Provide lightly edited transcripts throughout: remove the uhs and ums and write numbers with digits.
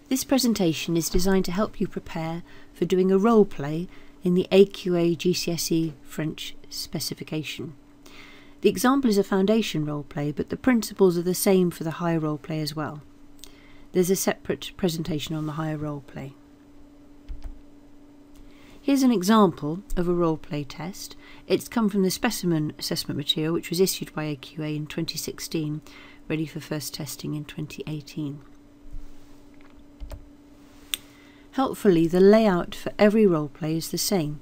This presentation is designed to help you prepare for doing a role play in the AQA GCSE French specification. The example is a foundation role play, but the principles are the same for the higher role play as well. There's a separate presentation on the higher role play. Here's an example of a role play test. It's come from the specimen assessment material, which was issued by AQA in 2016, ready for first testing in 2018. Helpfully, the layout for every role play is the same.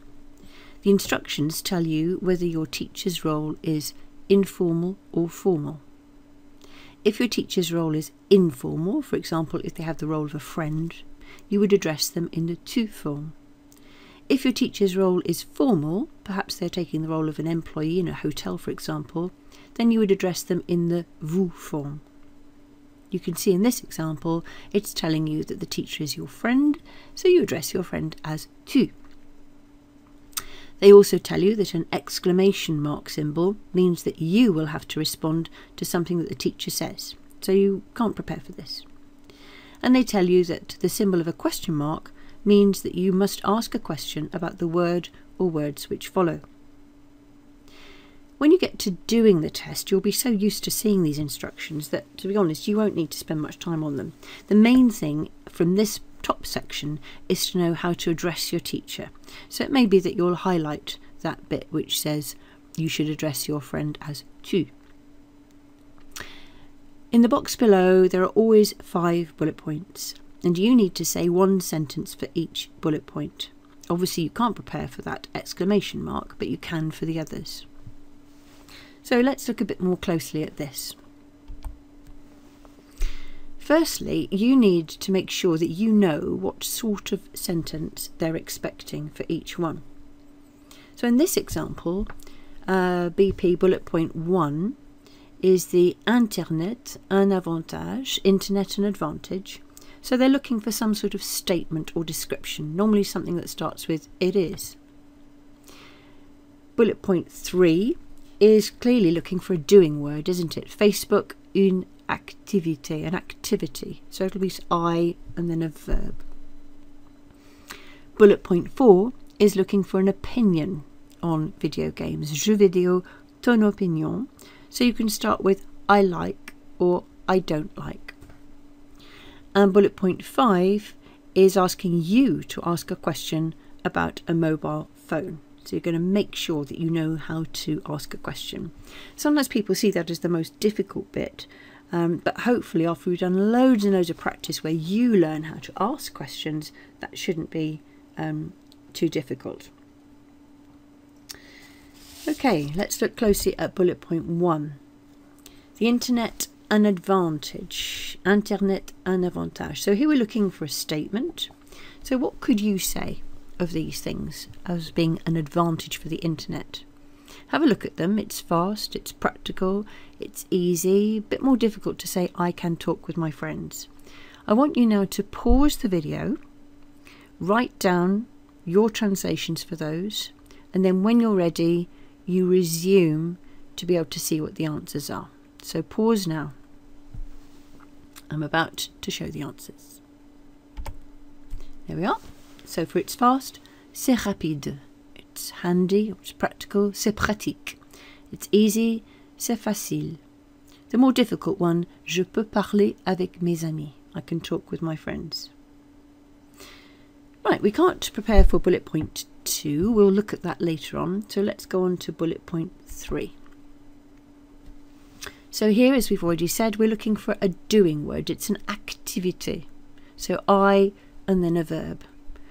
The instructions tell you whether your teacher's role is informal or formal. If your teacher's role is informal, for example, if they have the role of a friend, you would address them in the tu form. If your teacher's role is formal, perhaps they're taking the role of an employee in a hotel, for example, then you would address them in the vous form. You can see in this example, it's telling you that the teacher is your friend, so you address your friend as tu. They also tell you that an exclamation mark symbol means that you will have to respond to something that the teacher says, so you can't prepare for this. And they tell you that the symbol of a question mark means that you must ask a question about the word or words which follow. When you get to doing the test, you'll be so used to seeing these instructions that, to be honest, you won't need to spend much time on them. The main thing from this top section is to know how to address your teacher. So it may be that you'll highlight that bit which says you should address your friend as tu. In the box below, there are always 5 bullet points, and you need to say one sentence for each bullet point. Obviously, you can't prepare for that exclamation mark, but you can for the others. So let's look a bit more closely at this. Firstly, you need to make sure that you know what sort of sentence they're expecting for each one. So in this example, BP bullet point 1 is the Internet un avantage, Internet an advantage. So they're looking for some sort of statement or description, normally something that starts with it is. Bullet point 3 is clearly looking for a doing word, isn't it? Facebook, une activité, an activity. So it'll be I and then a verb. Bullet point 4 is looking for an opinion on video games. Jeux vidéo, ton opinion. So you can start with I like or I don't like. And bullet point 5 is asking you to ask a question about a mobile phone. So you're going to make sure that you know how to ask a question. Sometimes people see that as the most difficult bit, but hopefully after we've done loads and loads of practice where you learn how to ask questions, that shouldn't be too difficult. Okay, let's look closely at bullet point 1. The Internet an advantage. Internet un avantage. So here we're looking for a statement. So what could you say of these things as being an advantage for the internet? Have a look at them. It's fast, it's practical, it's easy, a bit more difficult to say I can talk with my friends. I want you now to pause the video, write down your translations for those, and then when you're ready, you resume to be able to see what the answers are. So pause now. I'm about to show the answers. There we are. So for it's fast, c'est rapide. It's handy, it's practical, c'est pratique. It's easy, c'est facile. The more difficult one, je peux parler avec mes amis. I can talk with my friends. Right, we can't prepare for bullet point 2. We'll look at that later on. So let's go on to bullet point 3. So here, as we've already said, we're looking for a doing word. It's an activité. So I and then a verb.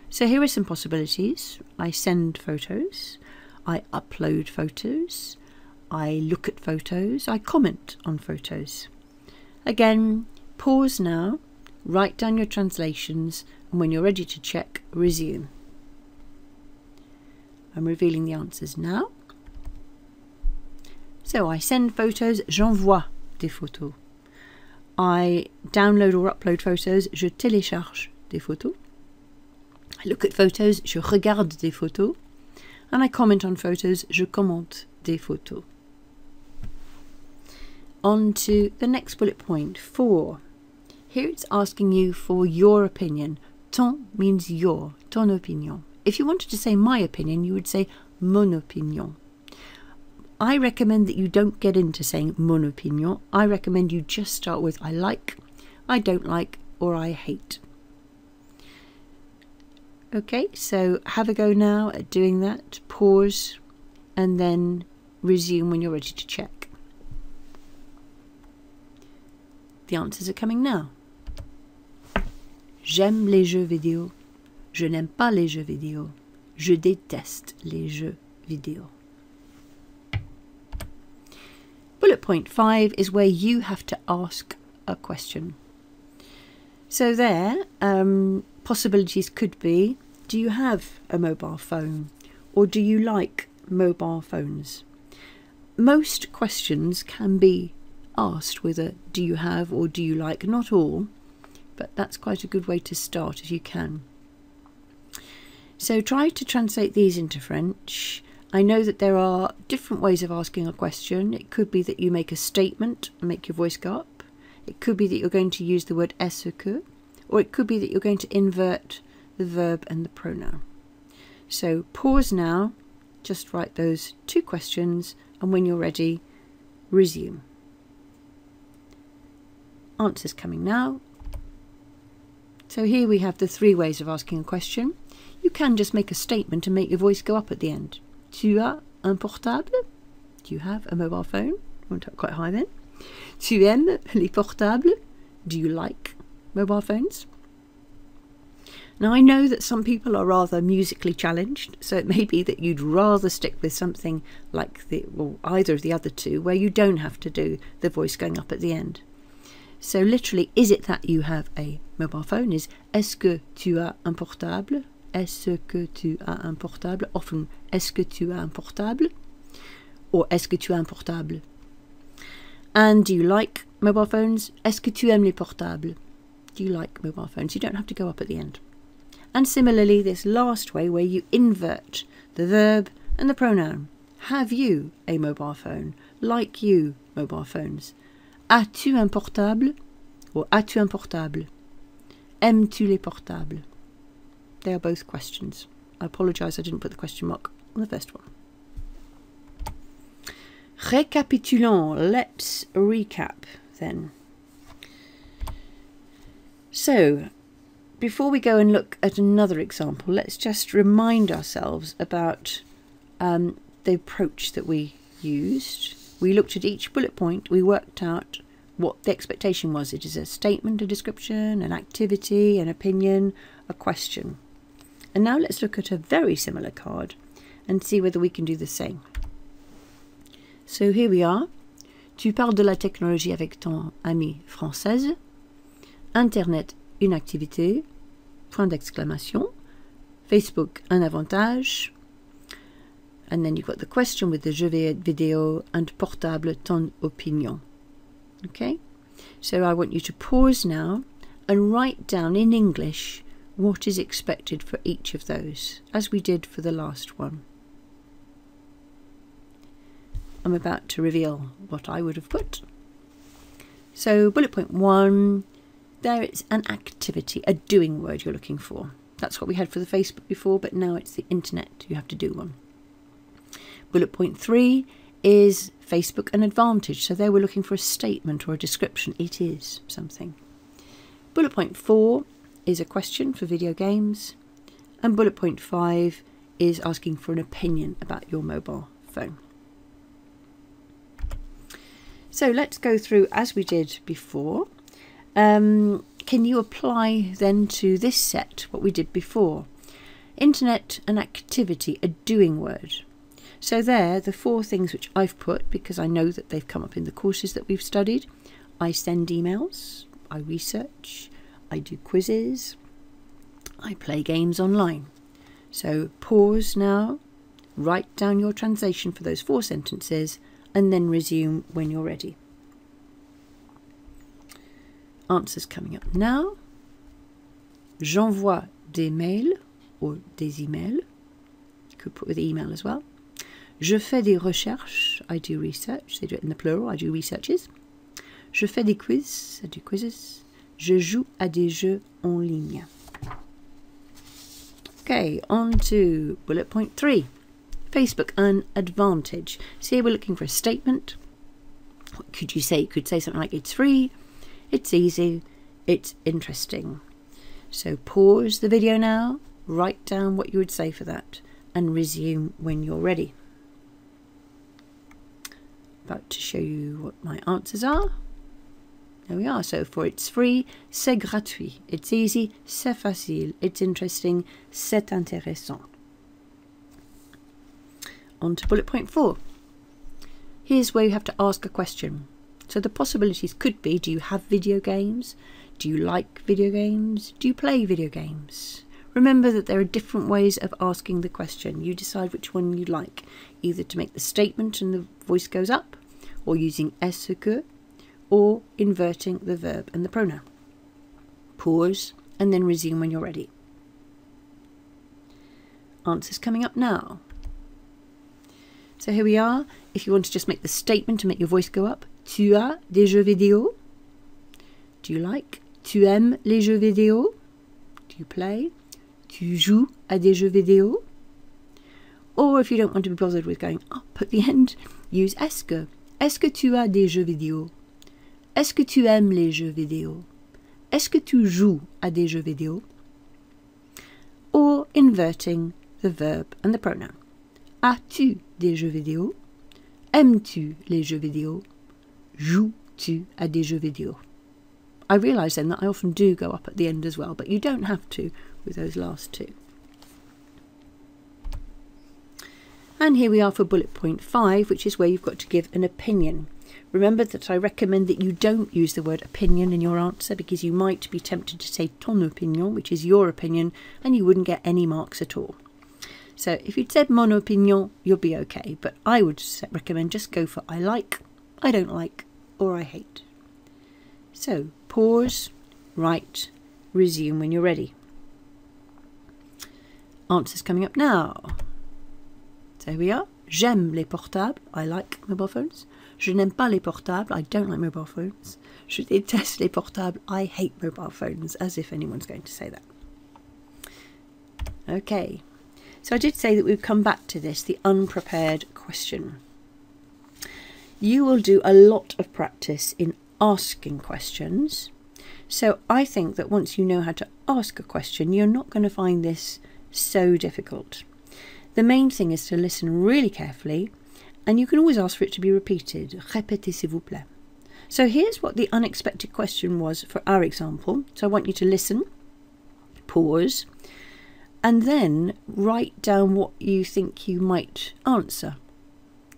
So here are some possibilities. I send photos. I upload photos. I look at photos. I comment on photos. Again, pause now. Write down your translations. And when you're ready to check, resume. I'm revealing the answers now. So I send photos, j'envoie des photos. I download or upload photos, je télécharge des photos. I look at photos, je regarde des photos. And I comment on photos, je commente des photos. On to the next bullet point, 4. Here it's asking you for your opinion. Ton means your, ton opinion. If you wanted to say my opinion, you would say mon opinion. I recommend that you don't get into saying mon opinion. I recommend you just start with I like, I don't like, or I hate. Okay, so have a go now at doing that. Pause and then resume when you're ready to check. The answers are coming now. J'aime les jeux vidéo. Je n'aime pas les jeux vidéo. Je déteste les jeux vidéo. Bullet point 5 is where you have to ask a question. So there, possibilities could be, do you have a mobile phone? Or do you like mobile phones? Most questions can be asked with a do you have or do you like, not all, but that's quite a good way to start if you can. So try to translate these into French. I know that there are different ways of asking a question. It could be that you make a statement and make your voice go up. It could be that you're going to use the word est-ce que, or it could be that you're going to invert the verb and the pronoun. So pause now, just write those two questions, and when you're ready, resume. Answers coming now. So here we have the three ways of asking a question. You can just make a statement and make your voice go up at the end. Tu as un portable? Do you have a mobile phone? Went up quite high then. Tu aimes les portables? Do you like mobile phones? Now I know that some people are rather musically challenged, so it may be that you'd rather stick with something like either of the other two, where you don't have to do the voice going up at the end. So literally, is it that you have a mobile phone? Is est-ce que tu as un portable? Est-ce que tu as un portable? Often, est-ce que tu as un portable? Or est-ce que tu as un portable? And do you like mobile phones? Est-ce que tu aimes les portables? Do you like mobile phones? You don't have to go up at the end. And similarly, this last way where you invert the verb and the pronoun. Have you a mobile phone? Like you, mobile phones. As-tu un portable? Or as-tu un portable? Aimes-tu les portables? They are both questions. I apologise I didn't put the question mark on the first one. Récapitulons. Let's recap then. So, before we go and look at another example, let's just remind ourselves about the approach that we used. We looked at each bullet point, we worked out what the expectation was. It is a statement, a description, an activity, an opinion, a question. And now let's look at a very similar card and see whether we can do the same. So here we are. Tu parles de la technologie avec ton amie française. Internet, une activité. Point d'exclamation. Facebook, un avantage. And then you've got the question with the jeux vidéo and portable, ton opinion. Okay, so I want you to pause now and write down in English what is expected for each of those, as we did for the last one. I'm about to reveal what I would have put. So bullet point 1, there it's an activity, a doing word you're looking for. That's what we had for the Facebook before, but now it's the internet. You have to do one. Bullet point 3 is Facebook an advantage. So there we're looking for a statement or a description. It is something. Bullet point 4 is a question for video games. And bullet point 5 is asking for an opinion about your mobile phone. So let's go through as we did before. Can you apply then to this set what we did before? Internet, an activity, a doing word. So there, the 4 things which I've put, because I know that they've come up in the courses that we've studied. I send emails, I research, I do quizzes, I play games online. So pause now, write down your translation for those 4 sentences, and then resume when you're ready. Answers coming up now. J'envoie des mails, or des emails. You could put with email as well. Je fais des recherches, I do research. They do it in the plural, I do researches. Je fais des quiz, I do quizzes. Je joue à des jeux en ligne. Okay, on to bullet point 3. Facebook, an advantage. So here we're looking for a statement. What could you say? You could say something like, it's free, it's easy, it's interesting. So pause the video now, write down what you would say for that, and resume when you're ready. About to show you what my answers are. There we are. So for it's free, c'est gratuit. It's easy, c'est facile. It's interesting, c'est intéressant. On to bullet point 4. Here's where you have to ask a question. So the possibilities could be, do you have video games? Do you like video games? Do you play video games? Remember that there are different ways of asking the question. You decide which one you like, either to make the statement and the voice goes up, or using est-ce que, or inverting the verb and the pronoun. Pause and then resume when you're ready. Answers coming up now. So here we are. If you want to just make the statement and make your voice go up. Tu as des jeux vidéo? Do you like? Tu aimes les jeux vidéo? Do you play? Tu joues à des jeux vidéo? Or if you don't want to be bothered with going up at the end, use est-ce que. Est-ce que tu as des jeux vidéo? Est-ce que tu aimes les jeux vidéo? Est-ce que tu joues à des jeux vidéo? Or inverting the verb and the pronoun. As-tu des jeux vidéo? Aimes-tu les jeux vidéo? Joues-tu à des jeux vidéo? I realise then that I often do go up at the end as well, but you don't have to with those last two. And here we are for bullet point 5, which is where you've got to give an opinion. Remember that I recommend that you don't use the word opinion in your answer, because you might be tempted to say ton opinion, which is your opinion, and you wouldn't get any marks at all. So if you'd said mon opinion, you'll be okay, but I would recommend just go for I like, I don't like, or I hate. So pause, write, resume when you're ready. Answers coming up now. So here we are. J'aime les portables. I like mobile phones. Je n'aime pas les portables. I don't like mobile phones. Je déteste les portables. I hate mobile phones, as if anyone's going to say that. Okay. So I did say that we'd come back to this, the unprepared question. You will do a lot of practice in asking questions. So I think that once you know how to ask a question, you're not going to find this so difficult. The main thing is to listen really carefully, and you can always ask for it to be repeated. Répétez s'il vous plaît. So here's what the unexpected question was for our example. So I want you to listen, pause, and then write down what you think you might answer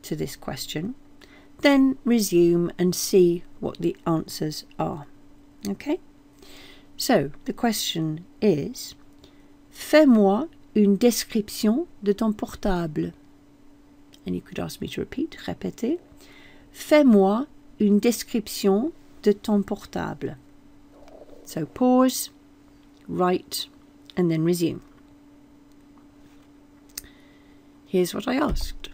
to this question. Then resume and see what the answers are. Okay? So the question is, fais-moi une description de ton portable. And you could ask me to repeat, répéter. Fais-moi une description de ton portable. So pause, write, and then resume. Here's what I asked.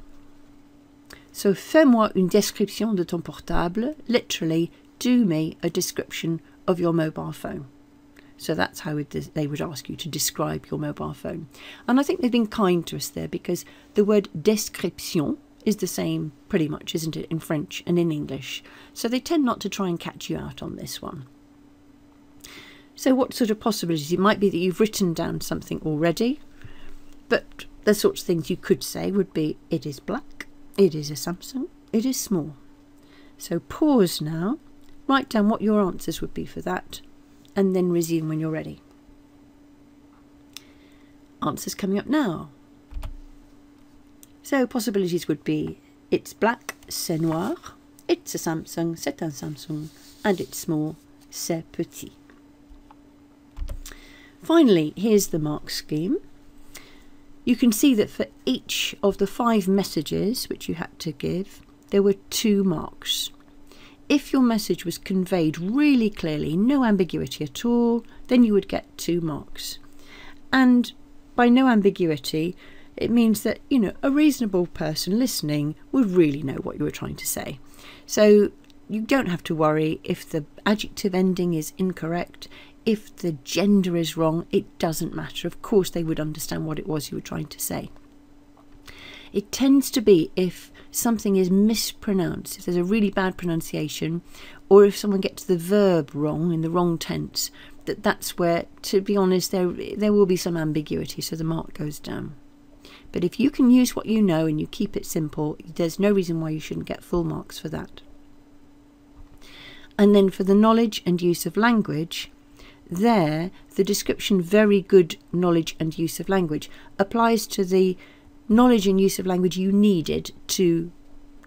So fais-moi une description de ton portable. Literally, do me a description of your mobile phone. So that's how they would ask you to describe your mobile phone. And I think they've been kind to us there, because the word description is the same pretty much, isn't it, in French and in English. So they tend not to try and catch you out on this one. So what sort of possibilities? It might be that you've written down something already, but the sorts of things you could say would be, it is black, it is a Samsung, it is small. So pause now, write down what your answers would be for that, and then resume when you're ready. Answers coming up now. So possibilities would be, it's black, c'est noir, it's a Samsung, c'est un Samsung, and it's small, c'est petit. Finally, here's the mark scheme. You can see that for each of the 5 messages which you had to give, there were 2 marks. If your message was conveyed really clearly, no ambiguity at all, then you would get 2 marks. And by no ambiguity, it means that, you know, a reasonable person listening would really know what you were trying to say. So you don't have to worry if the adjective ending is incorrect, if the gender is wrong. It doesn't matter. Of course they would understand what it was you were trying to say. It tends to be if something is mispronounced, if there's a really bad pronunciation, or if someone gets the verb wrong in the wrong tense, that's where, to be honest, there will be some ambiguity, so the mark goes down. But if you can use what you know and you keep it simple, there's no reason why you shouldn't get full marks for that. And then for the knowledge and use of language, there, the description very good knowledge and use of language applies to the knowledge and use of language you needed to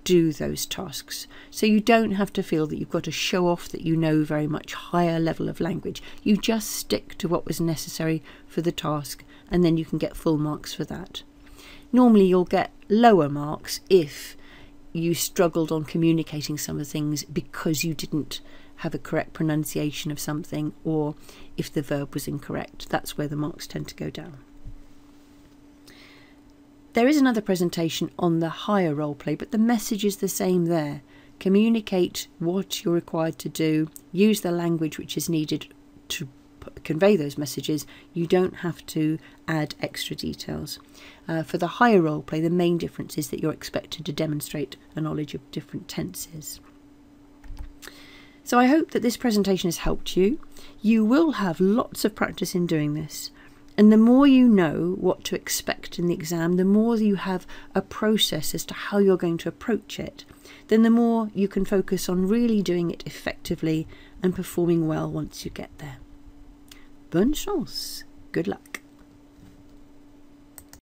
do those tasks. So you don't have to feel that you've got to show off that you know very much higher level of language. You just stick to what was necessary for the task, and then you can get full marks for that. Normally you'll get lower marks if you struggled on communicating some of the things because you didn't have a correct pronunciation of something, or if the verb was incorrect. That's where the marks tend to go down. There is another presentation on the higher role play, but the message is the same there. Communicate what you're required to do, use the language which is needed to convey those messages. You don't have to add extra details. For the higher role play, the main difference is that you're expected to demonstrate a knowledge of different tenses. So I hope that this presentation has helped you. You will have lots of practice in doing this. And the more you know what to expect in the exam, the more you have a process as to how you're going to approach it, then the more you can focus on really doing it effectively and performing well once you get there. Bonne chance. Good luck.